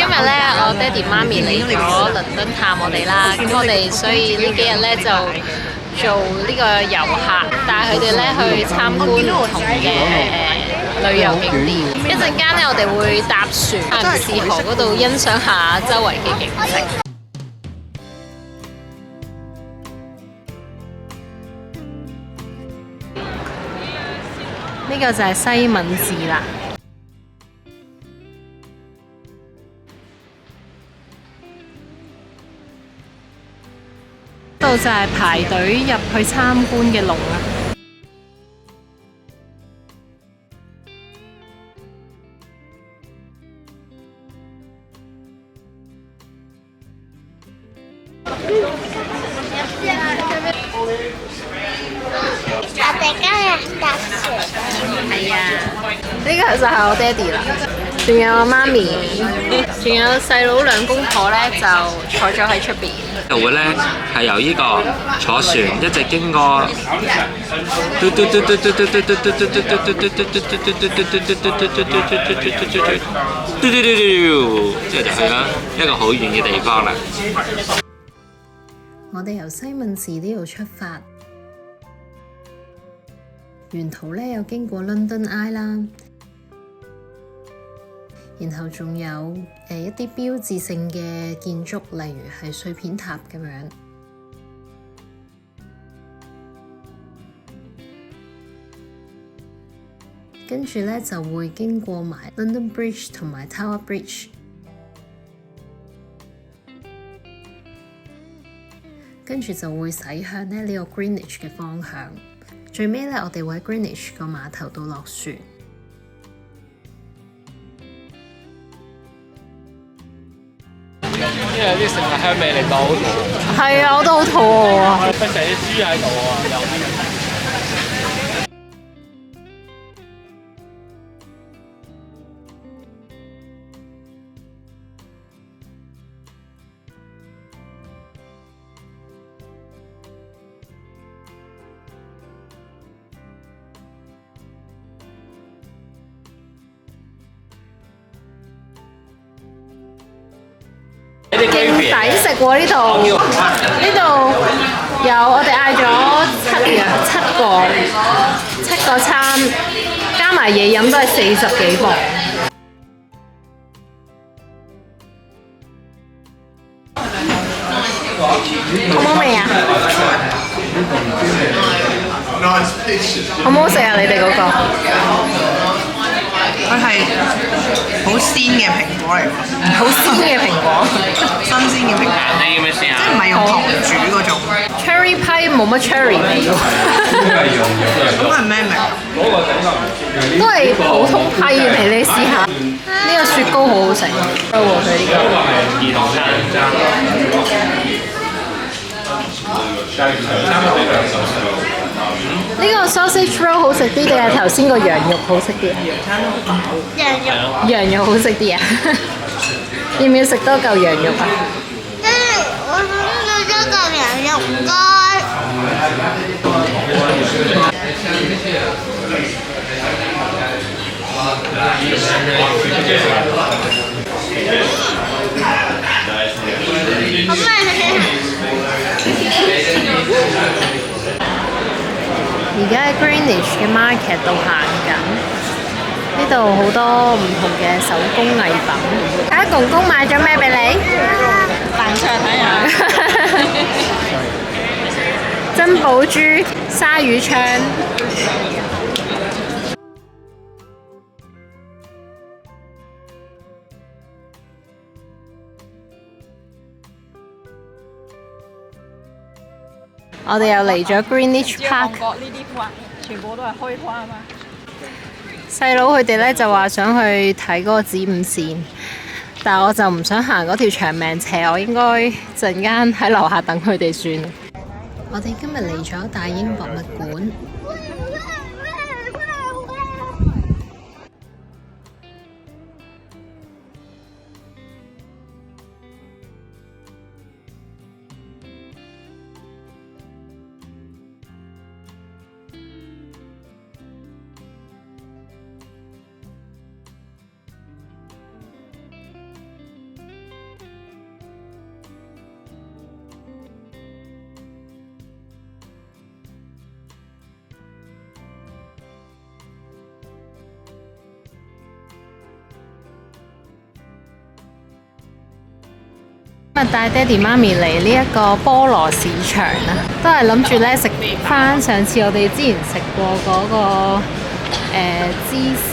日咧，我爹哋媽咪嚟咗倫敦探我哋啦，咁我哋所以呢幾日咧就做呢個遊客，帶佢哋咧去參觀唔同嘅旅遊景點。一陣間咧，我哋會搭船行士河嗰度欣賞下周圍嘅景色。呢個就係西敏寺啦。呢度就係排隊入去參觀嘅龍啦。我哋今日搭船。係啊，呢個就係我爹哋啦，仲有我媽咪，仲有細佬兩公婆咧就坐咗喺出邊。就會咧係由呢個坐船一直經過，之後就去咗一個好遠嘅地方啦。我哋由西敏寺呢度出發，沿途咧有經過 London Eye 啦，然後仲有一啲標誌性嘅建築，例如係碎片塔咁樣。跟住咧就會經過埋 London Bridge 同埋 Tower Bridge， 跟住就會駛向呢個 Greenwich 嘅方向。最尾咧，我哋會喺 Greenwich 個碼頭度落船。因為啲食物香味令到好肚餓。係啊，我都好肚餓啊！不成啲豬喺度啊，有啲。勁抵食喎呢度，有我哋嗌咗七個餐，加埋嘢飲都係40幾磅。好唔好味啊？好唔好食啊？你哋嗰個？佢係好鮮嘅蘋果嚟㗎，好鮮嘅蘋果，新鮮嘅蘋果，你要咩先啊？即係唔係用糖煮嗰種。Cherry pie 冇乜 cherry 味喎。咁係咩味？都係普通批嘅味，你試下。呢個雪糕好好食，佢呢個。呢個 sausage roll 好食啲定係頭先個羊肉好食啲啊？羊肉好食啲啊！要唔要食多嚿羊肉啊？我想要多嚿羊肉，唔該。好味。而家喺 Greenwich 嘅 market 度行緊，呢度好多唔同嘅手工藝品。睇下公公買咗咩俾你？彈出嚟睇下。珍寶珠、鯊魚槍。我哋又嚟咗 Greenwich Park。呢啲花全部都係開花嘛。細佬佢哋咧就話想去睇嗰個子午線，但係我就唔想行嗰條長命斜，我應該陣間喺樓下等佢哋算。我哋今日嚟咗大英博物館。今日帶爹哋媽咪嚟呢一個菠蘿市場啊，都係諗住咧食翻上次我哋之前食過嗰個芝士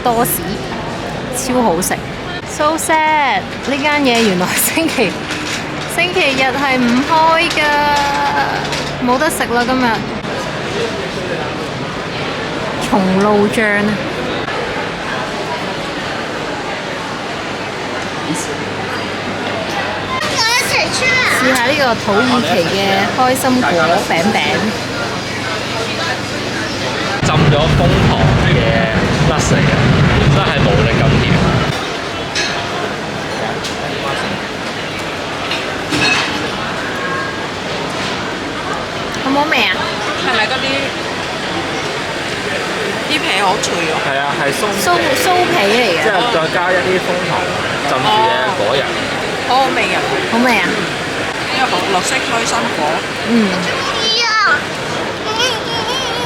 多士，超好食。So sad， 呢間嘢原來星期日係唔開㗎，冇得食啦今日。松露醬啊！試下呢個土耳其嘅開心果餅餅，浸咗楓糖嘅甩嚟嘅，真係無力咁甜。好唔好味啊？係咪嗰啲皮好脆喎？係啊，係酥皮嚟嘅，之後再加一啲楓糖浸住嘅果仁。好好味啊！好味啊！呢個綠色開心果。嗯，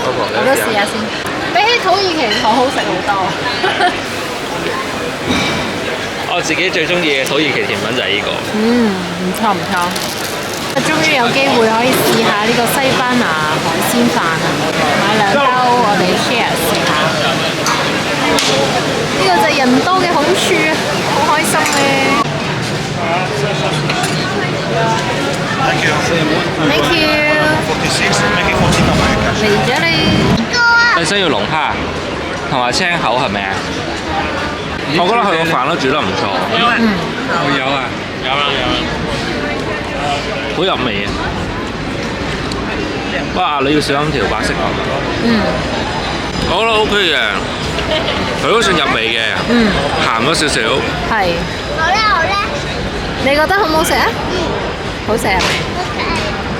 我都我試下先。比起土耳其糖好食好多。我自己最中意嘅土耳其甜品就係呢個。唔錯唔錯。終於有機會可以試下呢個西班牙海鮮飯啊！買2兜，我哋 share 試下。呢個就係人多嘅好處啊！好開心咧！ Thank you. Thank you。 46, make it 49. 嚟咗你。你需要龍蝦同埋青口係咪啊？我覺得佢個飯都煮得唔錯。有啊，有啦有啦，好入味啊！不過你要小心條白色牛。我覺得 OK 嘅，佢都算入味嘅，鹹咗少少。係。好咧好咧，你覺得好唔好食啊？好食係咪？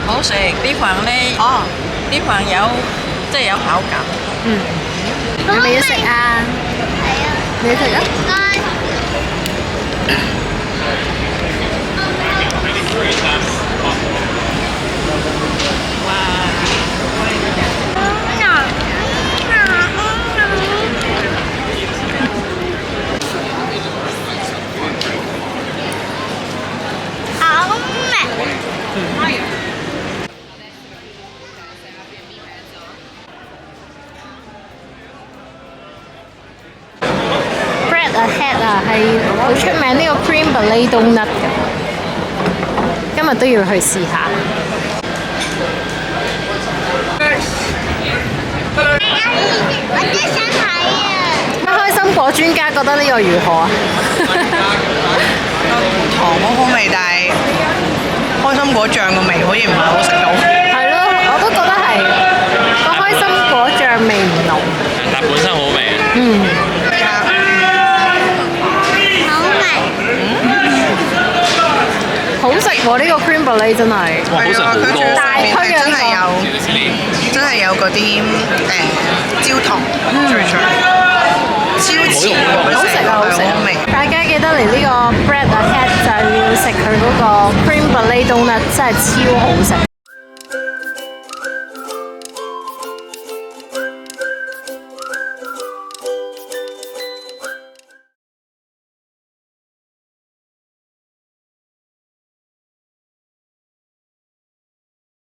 好食啲飯咧，啲飯即係有口感。有未食啊？係啊，你食啊？好味。Bread Ahead 啊，係好出名呢個 cream brulee donut 嘅，今日都要去試下。我真想睇啊！開心果專家覺得呢個如何啊？糖好好味，但係開心果醬個味好似唔係好食到。係咯，我都覺得係個開心果醬味唔濃。但本身好味啊！好味。好食喎！呢個 cream brulee 真係。哇，好食好多。大區嘅呢真係有嗰啲焦糖最出嚟，超甜，好食啊！好食啊！味。大家記得嚟呢個 Bread Ahead 就要食佢嗰個 cream brulee donut，真係超好食。